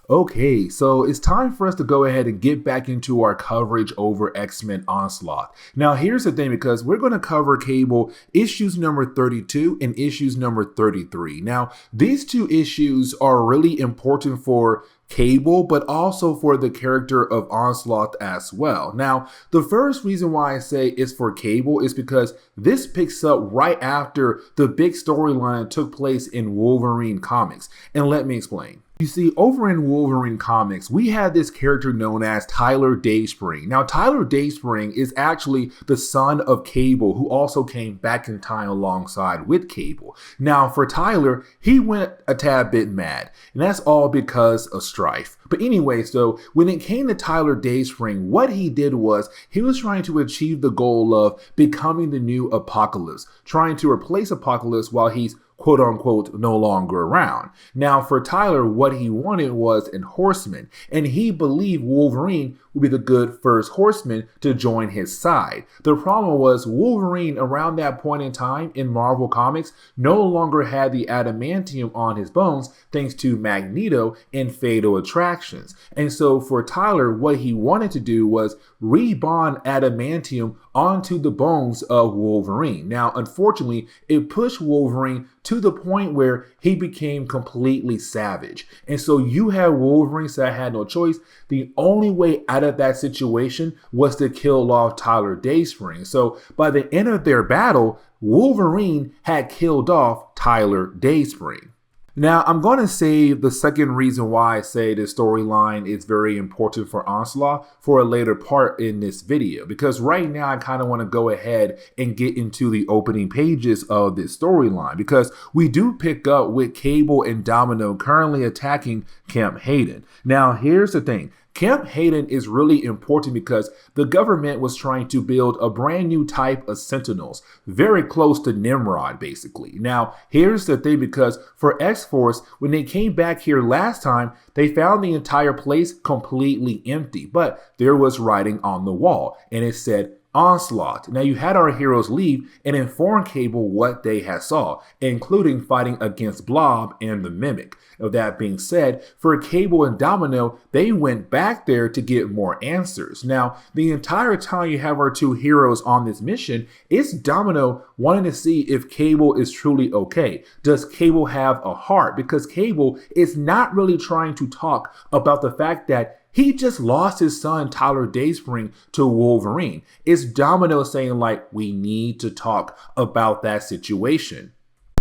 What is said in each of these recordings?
Okay, so it's time for us to go ahead and get back into our coverage over X-Men Onslaught. Now, here's the thing, because we're going to cover Cable issues number 32 and issues number 33. Now, these two issues are really important for Cable, but also for the character of Onslaught as well. Now, the first reason why I say it's for Cable is because this picks up right after the big storyline took place in Wolverine comics. And let me explain. You see, over in Wolverine comics, we had this character known as Tyler Dayspring. Now, Tyler Dayspring is actually the son of Cable, who also came back in time alongside with Cable. Now, for Tyler, he went a tad bit mad, and that's all because of strife. But anyway, so when it came to Tyler Dayspring, what he did was he was trying to achieve the goal of becoming the new Apocalypse, trying to replace Apocalypse while he's quote unquote no longer around. Now for Tyler, what he wanted was an horseman, and he believed Wolverine would be the good first horseman to join his side. The problem was Wolverine around that point in time in Marvel Comics no longer had the adamantium on his bones thanks to Magneto and Fatal Attractions. And so for Tyler, what he wanted to do was rebond adamantium onto the bones of Wolverine. Now, unfortunately, it pushed Wolverine to the point where he became completely savage. And so you had Wolverine say, I had no choice. The only way out of that situation was to kill off Tyler Dayspring. So by the end of their battle, Wolverine had killed off Tyler Dayspring. Now, I'm going to save the second reason why I say this storyline is very important for Onslaught for a later part in this video, because right now I kind of want to go ahead and get into the opening pages of this storyline, because we do pick up with Cable and Domino currently attacking Camp Hayden. Now, here's the thing. Camp Hayden is really important because the government was trying to build a brand new type of Sentinels, very close to Nimrod, basically. Now, here's the thing, because for X-Force, when they came back here last time, they found the entire place completely empty, but there was writing on the wall, and it said, Onslaught. Now you had our heroes leave and inform Cable what they had saw, including fighting against Blob and the Mimic. Now that being said, for Cable and Domino, they went back there to get more answers. Now, the entire time you have our two heroes on this mission, it's Domino wanting to see if Cable is truly okay. Does Cable have a heart? Because Cable is not really trying to talk about the fact that he just lost his son, Tyler Dayspring, to Wolverine. It's Domino saying, like, we need to talk about that situation.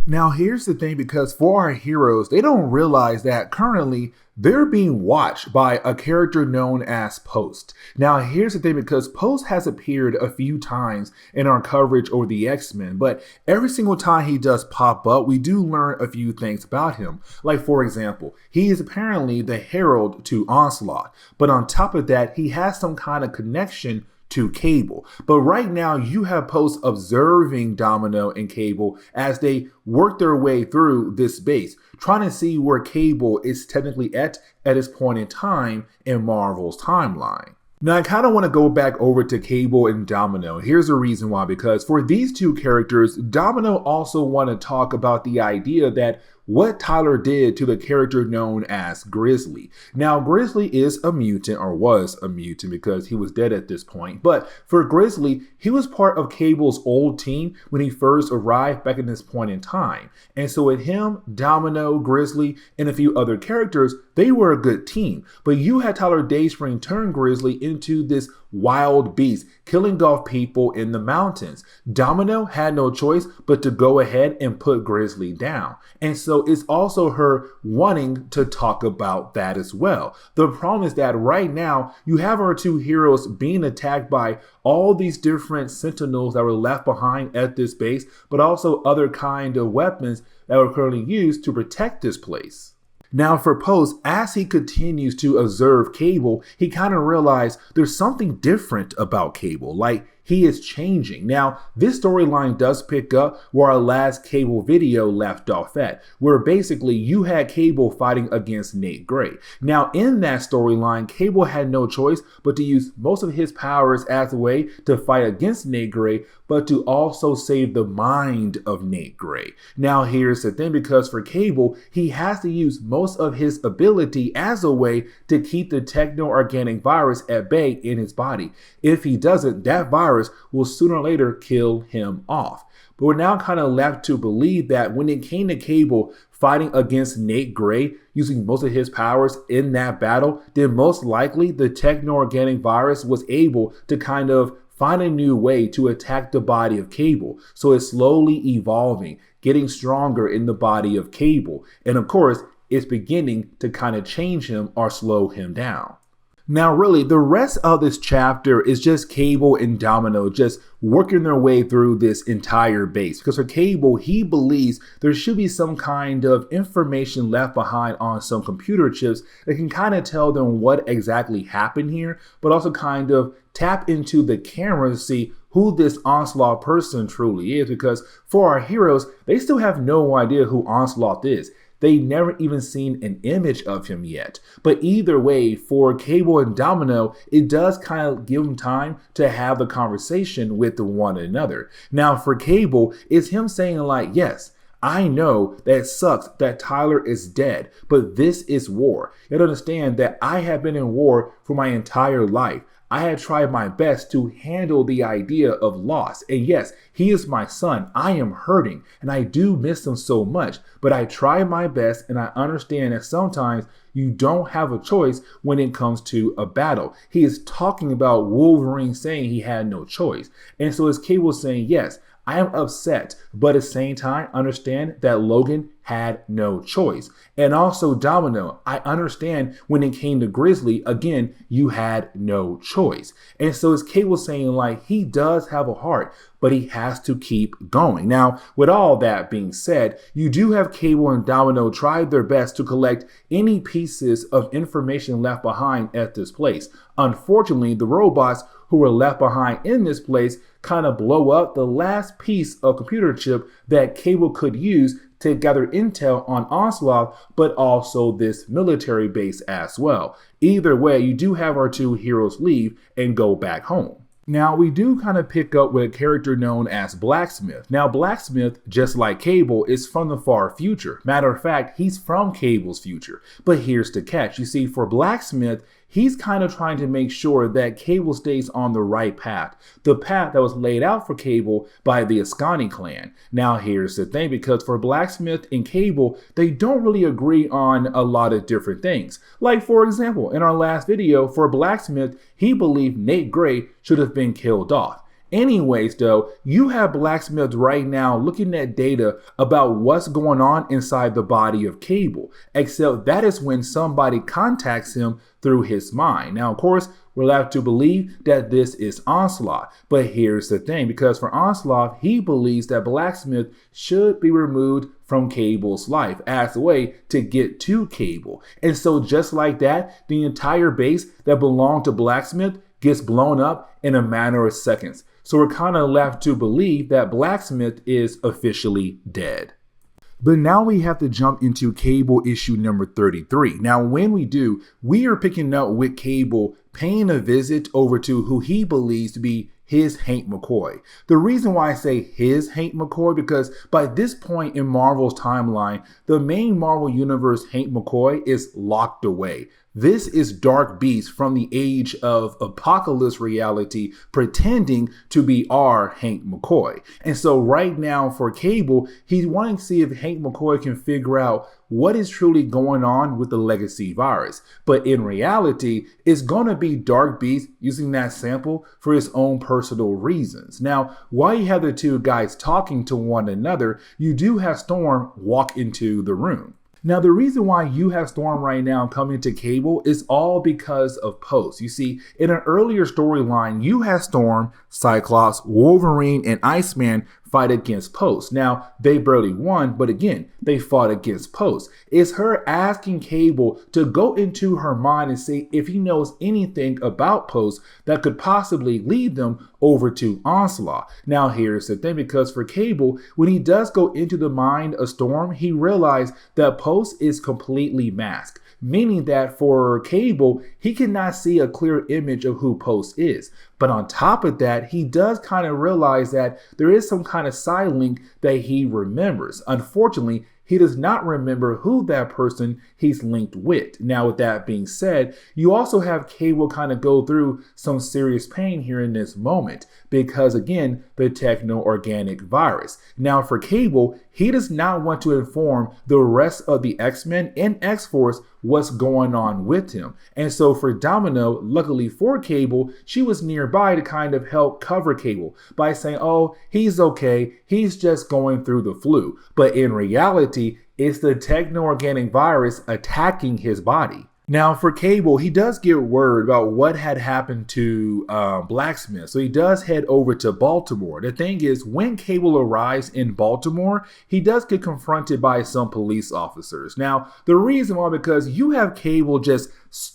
Now, here's the thing, because for our heroes, they don't realize that currently they're being watched by a character known as Post. Now, here's the thing, because Post has appeared a few times in our coverage over the X-Men, but every single time he does pop up, we do learn a few things about him. Like, for example, he is apparently the herald to Onslaught, but on top of that, he has some kind of connection to Cable. But right now you have Post observing Domino and Cable as they work their way through this base, trying to see where Cable is technically at this point in time in Marvel's timeline. Now, I kind of want to go back over to Cable and Domino. Here's the reason why, because for these two characters, Domino also want to talk about the idea that what Tyler did to the character known as Grizzly. Now, Grizzly is a mutant, or was a mutant because he was dead at this point. But for Grizzly, he was part of Cable's old team when he first arrived back at this point in time. And so with him, Domino, Grizzly, and a few other characters, they were a good team. But you had Tyler Dayspring turn Grizzly into this wild beast, killing off people in the mountains. Domino had no choice but to go ahead and put Grizzly down. And so it's also her wanting to talk about that as well. The problem is that right now you have our two heroes being attacked by all these different Sentinels that were left behind at this base, but also other kind of weapons that were currently used to protect this place. Now for Post, as he continues to observe Cable, he kind of realized there's something different about Cable. Like, he is changing. Now, this storyline does pick up where our last Cable video left off at, where basically you had Cable fighting against Nate Gray. Now, in that storyline, Cable had no choice but to use most of his powers as a way to fight against Nate Gray, but to also save the mind of Nate Gray. Now, here's the thing, because for Cable, he has to use most of his ability as a way to keep the techno-organic virus at bay in his body. If he doesn't, that virus will sooner or later kill him off. But we're now kind of left to believe that when it came to Cable fighting against Nate Gray, using most of his powers in that battle, then most likely the techno-organic virus was able to kind of find a new way to attack the body of Cable. So it's slowly evolving, getting stronger in the body of Cable. And of course, it's beginning to kind of change him or slow him down. Now, really, the rest of this chapter is just Cable and Domino just working their way through this entire base. Because for Cable, he believes there should be some kind of information left behind on some computer chips that can kind of tell them what exactly happened here, but also kind of tap into the camera to see who this Onslaught person truly is. Because for our heroes, they still have no idea who Onslaught is. They never even seen an image of him yet. But either way, for Cable and Domino, it does kind of give them time to have the conversation with one another. Now, for Cable, it's him saying like, yes, I know that it sucks that Tyler is dead, but this is war. You have to understand that I have been in war for my entire life. I had tried my best to handle the idea of loss. And yes, he is my son. I am hurting and I do miss him so much, but I try my best, and I understand that sometimes you don't have a choice when it comes to a battle. He is talking about Wolverine saying he had no choice. And so it's Cable saying, yes, I am upset, but at the same time, understand that Logan had no choice. And also Domino, I understand when it came to Grizzly, again, you had no choice. And so it's Cable saying like, he does have a heart, but he has to keep going. Now, with all that being said, you do have Cable and Domino try their best to collect any pieces of information left behind at this place. Unfortunately, the robots who were left behind in this place kind of blow up the last piece of computer chip that Cable could use to gather intel on Onslaught, but also this military base as well. Either way, you do have our two heroes leave and go back home. Now, we do kind of pick up with a character known as Blaquesmith. Now, Blaquesmith, just like Cable, is from the far future. Matter of fact, he's from Cable's future. But here's the catch. You see, for Blaquesmith, he's kind of trying to make sure that Cable stays on the right path. The path that was laid out for Cable by the Ascani clan. Now, here's the thing, because for Blaquesmith and Cable, they don't really agree on a lot of different things. Like, for example, in our last video, for Blaquesmith, he believed Nate Gray should have been killed off. Anyways, though, you have Blaquesmith right now looking at data about what's going on inside the body of Cable, except that is when somebody contacts him through his mind. Now, of course, we're left to believe that this is Onslaught. But here's the thing, because for Onslaught, he believes that Blaquesmith should be removed from Cable's life as a way to get to Cable. And so just like that, the entire base that belonged to Blaquesmith gets blown up in a matter of seconds. So we're kind of left to believe that Blaquesmith is officially dead. But now we have to jump into Cable issue number 33. Now, when we do, we are picking up with Cable paying a visit over to who he believes to be his Hank McCoy. The reason why I say his Hank McCoy, because by this point in Marvel's timeline, the main Marvel Universe Hank McCoy is locked away. This is Dark Beast from the age of Apocalypse reality pretending to be our Hank McCoy. And so right now for Cable, he's wanting to see if Hank McCoy can figure out what is truly going on with the legacy virus. But in reality, it's going to be Dark Beast using that sample for his own personal reasons. Now, while you have the two guys talking to one another, you do have Storm walk into the room. Now, the reason why you have Storm right now coming to Cable is all because of Post. You see, in an earlier storyline, you had Storm, Cyclops, Wolverine, and Iceman fight against Post. Now, they barely won, but again, they fought against Post. It's her asking Cable to go into her mind and see if he knows anything about Post that could possibly lead them over to Onslaught. Now, here's the thing, because for Cable, when he does go into the mind of Storm, he realized that Post is completely masked. Meaning that for Cable, he cannot see a clear image of who Post is. But on top of that, he does kind of realize that there is some kind of side link that he remembers. Unfortunately, he does not remember who that person he's linked with. Now, with that being said, you also have Cable kind of go through some serious pain here in this moment because, again, the techno-organic virus. Now, for Cable, he does not want to inform the rest of the X-Men and X-Force what's going on with him. And so for Domino, luckily for Cable, she was nearby to kind of help cover Cable by saying, oh, he's okay, he's just going through the flu. But in reality, it's the techno-organic virus attacking his body. Now, for Cable, he does get word about what had happened to Blaquesmith, so he does head over to Baltimore. The thing is, when Cable arrives in Baltimore, he does get confronted by some police officers. Now, the reason why, because you have Cable just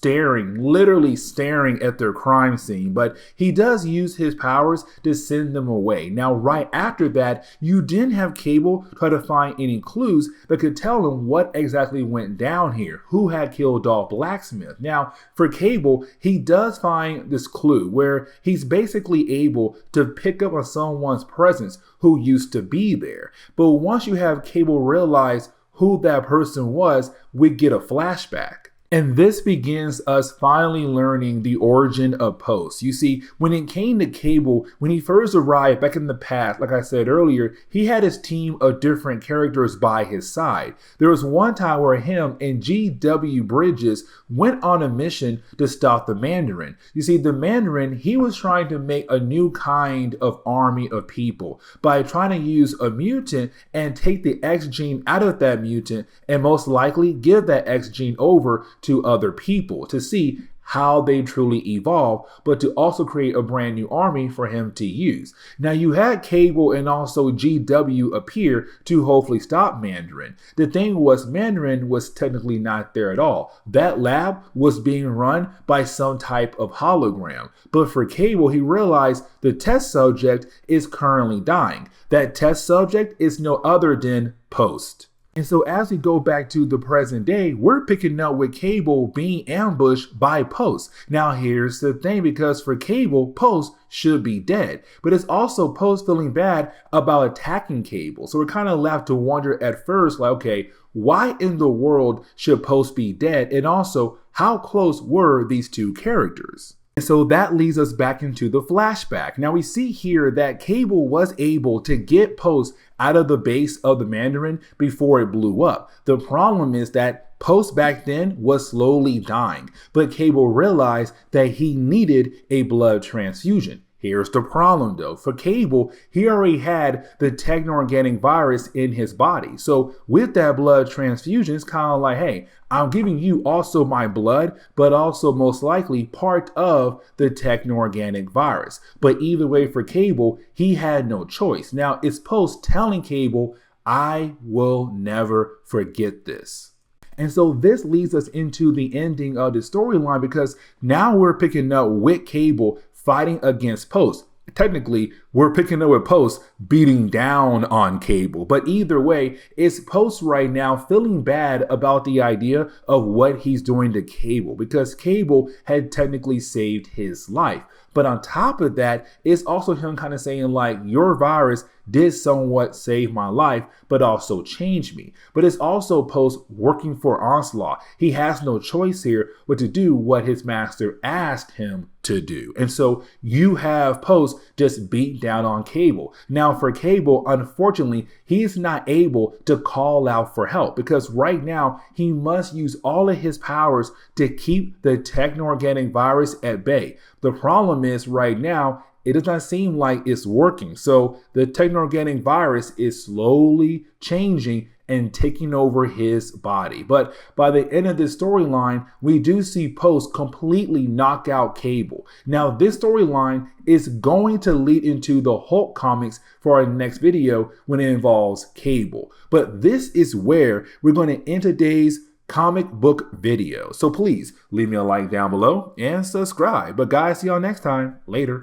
literally staring at their crime scene, but he does use his powers to send them away. Now, right after that, you didn't have Cable try to find any clues that could tell him what exactly went down here, who had killed Blaquesmith. Now, for Cable, he does find this clue where he's basically able to pick up on someone's presence who used to be there. But once you have Cable realize who that person was, we get a flashback. And this begins us finally learning the origin of Post. You see, when it came to Cable, when he first arrived back in the past, like I said earlier, he had his team of different characters by his side. There was one time where him and G.W. Bridges went on a mission to stop the Mandarin. You see, the Mandarin, he was trying to make a new kind of army of people by trying to use a mutant and take the X gene out of that mutant and most likely give that X gene over to other people to see how they truly evolve, but to also create a brand new army for him to use. Now, you had Cable and also GW appear to hopefully stop Mandarin. The thing was, Mandarin was technically not there at all. That lab was being run by some type of hologram. But for Cable, he realized the test subject is currently dying. That test subject is no other than Post. And so as we go back to the present day, we're picking up with Cable being ambushed by Post. Now here's the thing, because for Cable, Post should be dead. But it's also Post feeling bad about attacking Cable. So we're kind of left to wonder at first, like, okay, why in the world should Post be dead? And also, how close were these two characters? And so that leads us back into the flashback. Now we see here that Cable was able to get Post out of the base of the Mandarin before it blew up. The problem is that Post back then was slowly dying, but Cable realized that he needed a blood transfusion. Here's the problem though. For Cable, he already had the techno-organic virus in his body. So with that blood transfusion, it's kind of like, hey, I'm giving you also my blood, but also most likely part of the techno-organic virus. But either way for Cable, he had no choice. Now it's Post telling Cable, I will never forget this. And so this leads us into the ending of the storyline, because now we're picking up with Cable fighting against Post. Technically, we're picking up with Post beating down on Cable. But either way, it's Post right now feeling bad about the idea of what he's doing to Cable, because Cable had technically saved his life. But on top of that, it's also him kind of saying like, your virus did somewhat save my life, but also change me. But it's also Post working for Onslaught. He has no choice here but to do what his master asked him to do. And so you have Post just beat down on Cable. Now for Cable, unfortunately, he's not able to call out for help, because right now he must use all of his powers to keep the techno-organic virus at bay. The problem is right now, it does not seem like it's working. So the techno-organic virus is slowly changing and taking over his body. But by the end of this storyline, we do see Post completely knock out Cable. Now, this storyline is going to lead into the Hulk comics for our next video when it involves Cable. But this is where we're going to end today's comic book video. So please leave me a like down below and subscribe. But guys, see y'all next time. Later.